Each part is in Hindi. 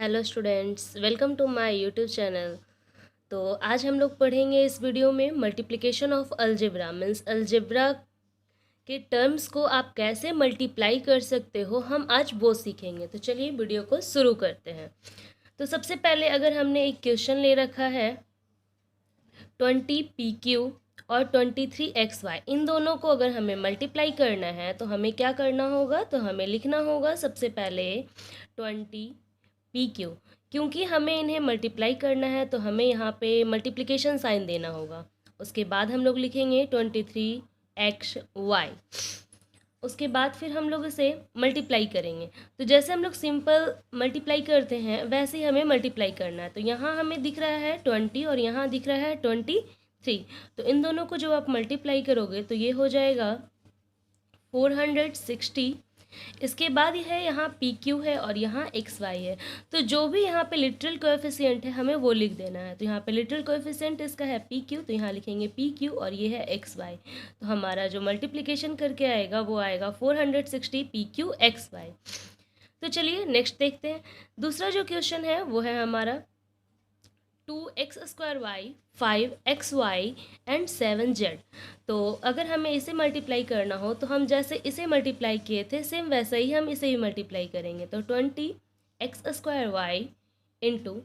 Hello students, welcome to my YouTube channel. तो आज हम लोग पढ़ेंगे इस वीडियो में multiplication of algebra means algebra के टर्म्स को आप कैसे मल्टीप्लाई कर सकते हो, हम आज वो सीखेंगे। तो चलिए वीडियो को शुरू करते हैं। तो सबसे पहले अगर हमने एक क्वेश्चन ले रखा है 20 PQ और 23XY, इन दोनों को अगर हमें मल्टीप्लाई करना है तो हमें क्या करना होगा, तो हमें लिखना होगा सबसे पहले 20 PQ। क्योंकि हमें इन्हें मल्टीप्लाई करना है तो हमें यहाँ पे मल्टीप्लिकेशन साइन देना होगा। उसके बाद हम लोग लिखेंगे 23XY। उसके बाद फिर हम लोग इसे मल्टीप्लाई करेंगे। तो जैसे हम लोग सिंपल मल्टीप्लाई करते हैं वैसे ही हमें मल्टीप्लाई करना है। तो यहाँ हमें दिख रहा है 20 और यहाँ दिख रहा है 23। तो इन दोनों को जब आप मल्टीप्लाई करोगे तो ये हो जाएगा 460। इसके बाद यह है यहाँ PQ है और यहाँ XY है। तो जो भी यहाँ पे लिटरल कोएफिशिएंट है हमें वो लिख देना है। तो यहाँ पे लिटरल कोएफिशिएंट इसका है PQ, तो यहाँ लिखेंगे PQ और ये है XY। तो हमारा जो मल्टीप्लिकेशन करके आएगा वो आएगा 460 PQ XY। तो चलिए नेक्स्ट देखते हैं। दूसरा जो क्वेश्चन है वो है हमारा 2x² y 5xy and 7z। तो अगर हमें इसे मल्टीप्लाई करना हो तो हम जैसे इसे मल्टीप्लाई किए थे सेम वैसे ही हम इसे भी मल्टीप्लाई करेंगे। तो 20x² y into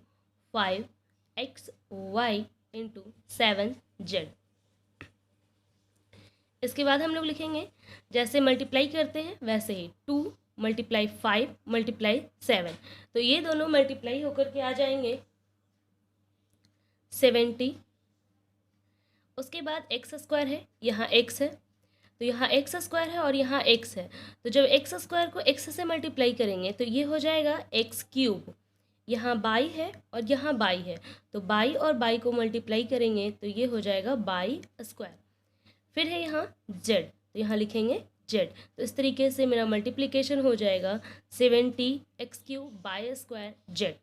5xy into 7z। इसके बाद हम लोग लिखेंगे जैसे मल्टीप्लाई करते हैं वैसे ही 2 × 5 × 7। तो ये दोनों मल्टीप्लाई होकर के आ जाएंगे 70। उसके बाद x² है, यहाँ x है, तो यहाँ x² है और यहाँ x है। तो जब x² को x से मल्टीप्लाई करेंगे तो ये हो जाएगा x³। यहाँ बाई है और यहाँ बाई है, तो बाई और बाई को मल्टीप्लाई करेंगे तो ये हो जाएगा बाई²। फिर है यहाँ z, तो यहाँ लिखेंगे z। तो इस तरीके से मेरा मल्टीप्लिकेशन हो जाएगा 70x³ z।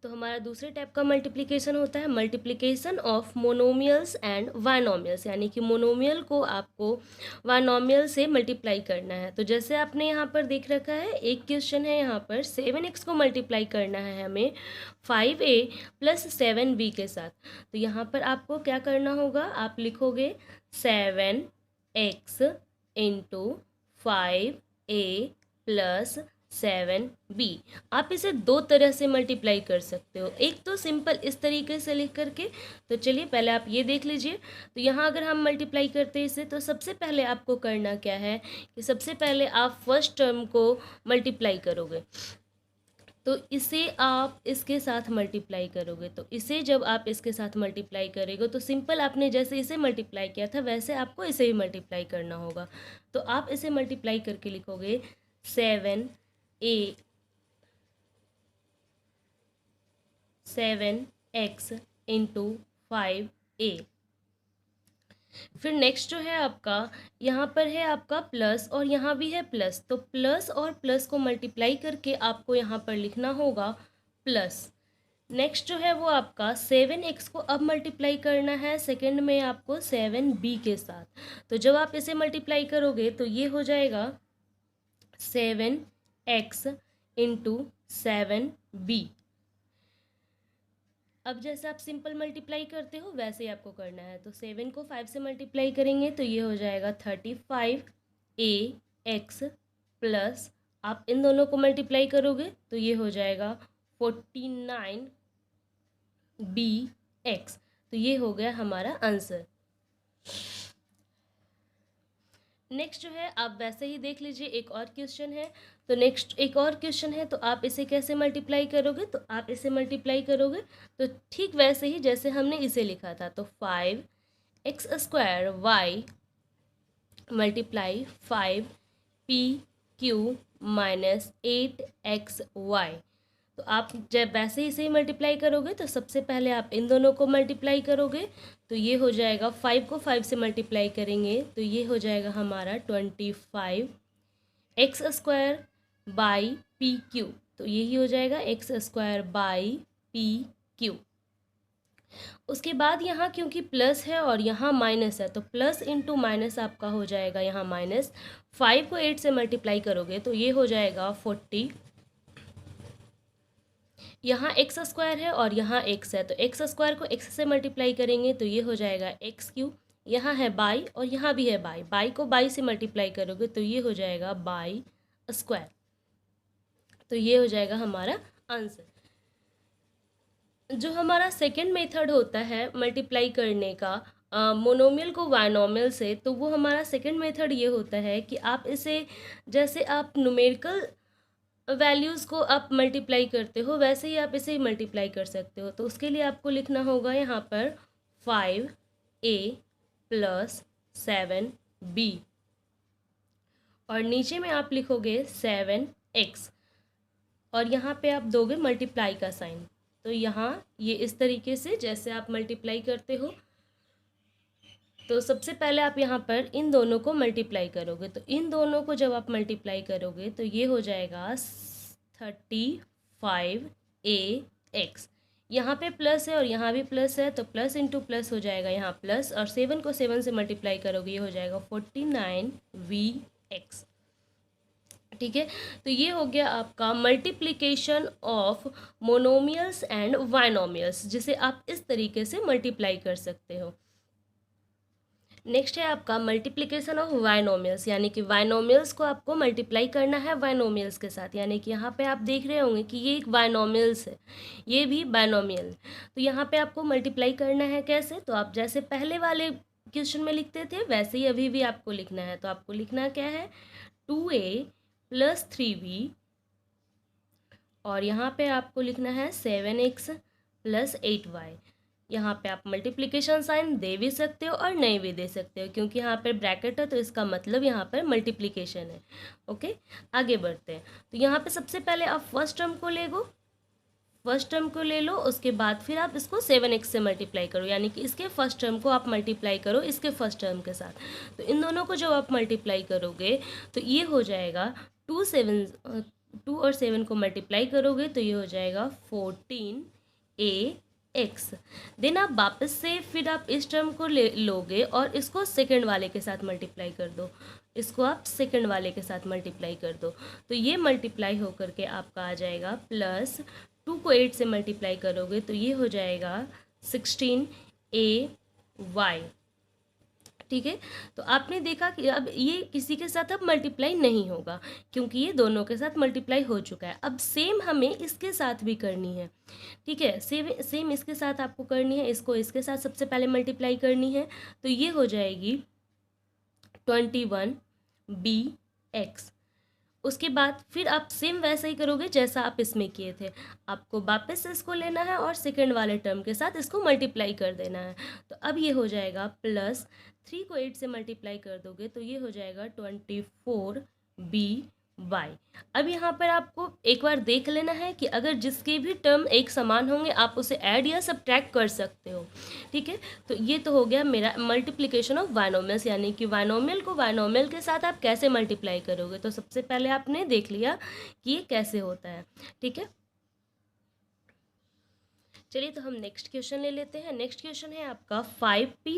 तो हमारा दूसरे टाइप का मल्टीप्लिकेशन होता है मल्टीप्लिकेशन ऑफ मोनोमियल्स एंड बायनोमियल्स, यानी कि मोनोमियल को आपको बायनोमियल से मल्टीप्लाई करना है। तो जैसे आपने यहाँ पर देख रखा है एक क्वेश्चन है, यहाँ पर 7x को मल्टीप्लाई करना है हमें 5a + 7b के साथ। तो यहाँ पर आपको क्या करना होगा, आप लिखोगे 7x इंटू 5a + 7b। आप इसे दो तरह से मल्टीप्लाई कर सकते हो, एक तो सिंपल इस तरीके से लिख करके। तो चलिए पहले आप ये देख लीजिए। तो यहाँ अगर हम मल्टीप्लाई करते हैं इसे, तो सबसे पहले आपको करना क्या है कि सबसे पहले आप फर्स्ट टर्म को मल्टीप्लाई करोगे। तो इसे आप इसके साथ मल्टीप्लाई करोगे। तो इसे जब आप इसके साथ मल्टीप्लाई करोगे तो सिंपल आपने जैसे इसे मल्टीप्लाई किया था वैसे आपको इसे भी मल्टीप्लाई करना होगा। तो आप इसे मल्टीप्लाई करके लिखोगे 7x इंटू 5a। फिर नेक्स्ट जो है आपका, यहाँ पर है आपका प्लस और यहाँ भी है प्लस। तो प्लस और प्लस को मल्टीप्लाई करके आपको यहाँ पर लिखना होगा प्लस। नेक्स्ट जो है वो आपका 7x को अब मल्टीप्लाई करना है सेकंड में आपको 7b के साथ। तो जब आप इसे मल्टीप्लाई करोगे तो ये हो जाएगा 7x इंटू 7b। अब जैसे आप सिंपल मल्टीप्लाई करते हो वैसे ही आपको करना है। तो 7 को 5 से मल्टीप्लाई करेंगे तो ये हो जाएगा 35ax प्लस आप इन दोनों को मल्टीप्लाई करोगे तो ये हो जाएगा 49bx। तो ये हो गया हमारा आंसर। नेक्स्ट जो है आप वैसे ही देख लीजिए, एक और क्वेश्चन है। तो नेक्स्ट एक और क्वेश्चन है, तो आप इसे कैसे मल्टीप्लाई करोगे, तो आप इसे मल्टीप्लाई करोगे तो ठीक वैसे ही जैसे हमने इसे लिखा था। तो 5x² y multiply 5pq minus 8xy। तो आप जब वैसे ही इसे मल्टीप्लाई करोगे तो सबसे पहले आप इन दोनों को मल्टीप्लाई करोगे तो ये हो जाएगा 5 को 5 से मल्टीप्लाई करेंगे तो ये हो जाएगा हमारा 25x² बाई PQ। तो यही हो जाएगा x² बाई PQ। उसके बाद यहाँ क्योंकि प्लस है और यहाँ माइनस है तो प्लस इंटू माइनस आपका हो जाएगा यहाँ माइनस। 5 को 8 से मल्टीप्लाई करोगे तो ये हो जाएगा 45। यहाँ एक्स स्क्वायर है और यहाँ एक्स है, तो एक्स स्क्वायर को एक्स से मल्टीप्लाई करेंगे तो ये हो जाएगा एक्स क्यू। यहाँ है बाई और यहाँ भी है बाई, बाई को बाई से मल्टीप्लाई करोगे तो ये हो जाएगा बाई स्क्वायर। तो ये हो जाएगा हमारा आंसर। जो हमारा सेकंड मेथड होता है मल्टीप्लाई करने का मोनोमियल को बायनोमियल से, तो वो हमारा सेकंड मेथड ये होता है कि आप इसे, जैसे आप न्यूमेरिकल वैल्यूज़ को आप मल्टीप्लाई करते हो वैसे ही आप इसे मल्टीप्लाई कर सकते हो। तो उसके लिए आपको लिखना होगा यहाँ पर 5a + 7b और नीचे में आप लिखोगे 7x और यहाँ पे आप दोगे मल्टीप्लाई का साइन। तो यहाँ ये इस तरीके से जैसे आप मल्टीप्लाई करते हो, तो सबसे पहले आप यहाँ पर इन दोनों को मल्टीप्लाई करोगे। तो इन दोनों को जब आप मल्टीप्लाई करोगे तो ये हो जाएगा 35ax। यहाँ पे प्लस है और यहाँ भी प्लस है, तो प्लस इंटू प्लस हो जाएगा यहाँ प्लस, और 7 को 7 से मल्टीप्लाई करोगे ये हो जाएगा 49vx। ठीक है, तो ये हो गया आपका मल्टीप्लिकेशन ऑफ मोनोमियल्स एंड बायनोमियल्स, जिसे आप इस तरीके से मल्टीप्लाई कर सकते हो। नेक्स्ट है आपका मल्टीप्लिकेशन ऑफ बायनोमियल्स, यानी कि बायनोमियल्स को आपको मल्टीप्लाई करना है बायनोमियल्स के साथ। यानी कि यहाँ पे आप देख रहे होंगे कि ये एक बायनोमियल्स है, ये भी बायनोमियल। तो यहाँ पे आपको मल्टीप्लाई करना है कैसे, तो आप जैसे पहले वाले क्वेश्चन में लिखते थे वैसे ही अभी भी आपको लिखना है। तो आपको लिखना क्या है 2a + 3b और यहाँ पे आपको लिखना है 7x + 8y। यहाँ पे आप मल्टीप्लिकेशन साइन दे भी सकते हो और नहीं भी दे सकते हो, क्योंकि यहाँ पर ब्रैकेट है तो इसका मतलब यहाँ पर मल्टीप्लिकेशन है। ओके, आगे बढ़ते हैं। तो यहाँ पे सबसे पहले आप फर्स्ट टर्म को ले लो, उसके बाद फिर आप इसको 7x से मल्टीप्लाई करो, यानी कि इसके फर्स्ट टर्म को आप मल्टीप्लाई करो इसके फर्स्ट टर्म के साथ। तो इन दोनों को जब आप मल्टीप्लाई करोगे तो ये हो जाएगा 2 और 7 को मल्टीप्लाई करोगे तो ये हो जाएगा 14ax। देन आप वापस से फिर आप इस टर्म को ले लोगे और इसको सेकंड वाले के साथ मल्टीप्लाई कर दो, इसको आप सेकंड वाले के साथ मल्टीप्लाई कर दो। तो ये मल्टीप्लाई होकर के आपका आ जाएगा प्लस 2 को 8 से मल्टीप्लाई करोगे तो ये हो जाएगा 16ay। ठीक है, तो आपने देखा कि अब ये किसी के साथ अब मल्टीप्लाई नहीं होगा, क्योंकि ये दोनों के साथ मल्टीप्लाई हो चुका है। अब सेम हमें इसके साथ भी करनी है। ठीक है, सेम इसके साथ आपको करनी है, इसको इसके साथ सबसे पहले मल्टीप्लाई करनी है। तो ये हो जाएगी 21bx। उसके बाद फिर आप सेम वैसा ही करोगे जैसा आप इसमें किए थे, आपको वापस से इसको लेना है और सेकंड वाले टर्म के साथ इसको मल्टीप्लाई कर देना है। तो अब ये हो जाएगा प्लस 3 को 8 से मल्टीप्लाई कर दोगे तो ये हो जाएगा 24by। अब यहाँ पर आपको एक बार देख लेना है कि अगर जिसके भी टर्म एक समान होंगे आप उसे ऐड या सब्ट्रैक्ट कर सकते हो। ठीक है, तो ये तो हो गया मेरा मल्टीप्लिकेशन ऑफ बायनोमियल्स, यानी कि बायनोमियल को बायनोमियल के साथ आप कैसे मल्टीप्लाई करोगे। तो सबसे पहले आपने देख लिया कि ये कैसे होता है। ठीक है, चलिए तो हम नेक्स्ट क्वेश्चन ले लेते हैं। नेक्स्ट क्वेश्चन है आपका 5p -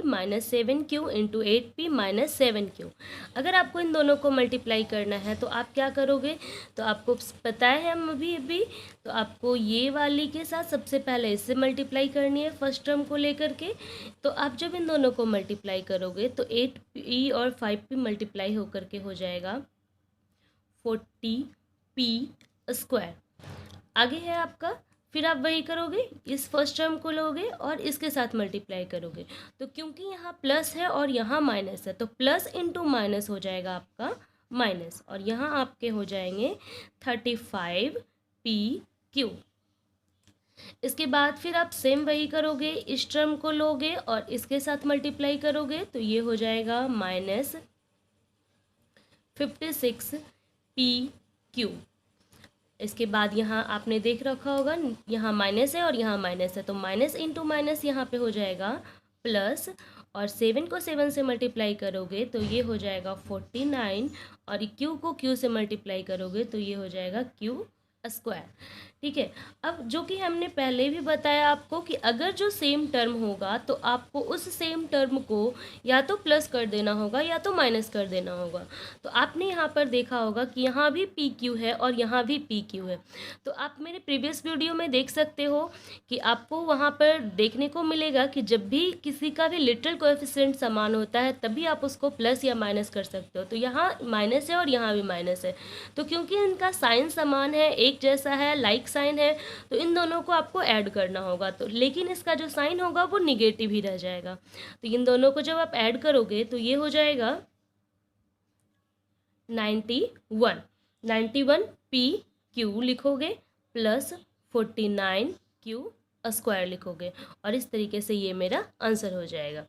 7q × 8p - 7q। अगर आपको इन दोनों को मल्टीप्लाई करना है तो आप क्या करोगे, तो आपको पता है हम अभी तो आपको ये वाली के साथ सबसे पहले इससे मल्टीप्लाई करनी है फर्स्ट टर्म को लेकर के। तो आप जब इन दोनों को मल्टीप्लाई करोगे तो 8p और 5p मल्टीप्लाई होकर के हो जाएगा 40p²। आगे है आपका, फिर आप वही करोगे, इस फर्स्ट टर्म को लोगे और इसके साथ मल्टीप्लाई करोगे। तो क्योंकि यहाँ प्लस है और यहाँ माइनस है तो प्लस इंटू माइनस हो जाएगा आपका माइनस, और यहाँ आपके हो जाएंगे 35pq। इसके बाद फिर आप सेम वही करोगे, इस टर्म को लोगे और इसके साथ मल्टीप्लाई करोगे तो ये हो जाएगा -56pq। इसके बाद यहाँ आपने देख रखा होगा यहाँ माइनस है और यहाँ माइनस है, तो माइनस इंटू माइनस यहाँ पे हो जाएगा प्लस, और 7 को 7 से मल्टीप्लाई करोगे तो ये हो जाएगा 49, और q को q से मल्टीप्लाई करोगे तो ये हो जाएगा q²। स्क्वायर। ठीक है, अब जो कि हमने पहले भी बताया आपको कि अगर जो सेम टर्म होगा तो आपको उस सेम टर्म को या तो प्लस कर देना होगा या तो माइनस कर देना होगा। तो आपने यहाँ पर देखा होगा कि यहाँ भी पी क्यू है और यहाँ भी पी क्यू है। तो आप मेरे प्रीवियस वीडियो में देख सकते हो कि आपको वहाँ पर देखने को मिलेगा कि जब भी किसी का भी लिटरल कोएफिशिएंट समान होता है तभी आप उसको प्लस या माइनस कर सकते हो। तो यहाँ माइनस है और यहाँ भी माइनस है, तो क्योंकि इनका साइन समान है, एक जैसा है, लाइक साइन है, तो इन दोनों को आपको ऐड करना होगा। तो लेकिन इसका जो साइन होगा वो निगेटिव ही रह जाएगा। तो इन दोनों को जब आप ऐड करोगे तो ये हो जाएगा 91। 91 पी क्यू लिखोगे प्लस 49 क्यू स्क्वायर लिखोगे और इस तरीके से ये मेरा आंसर हो जाएगा।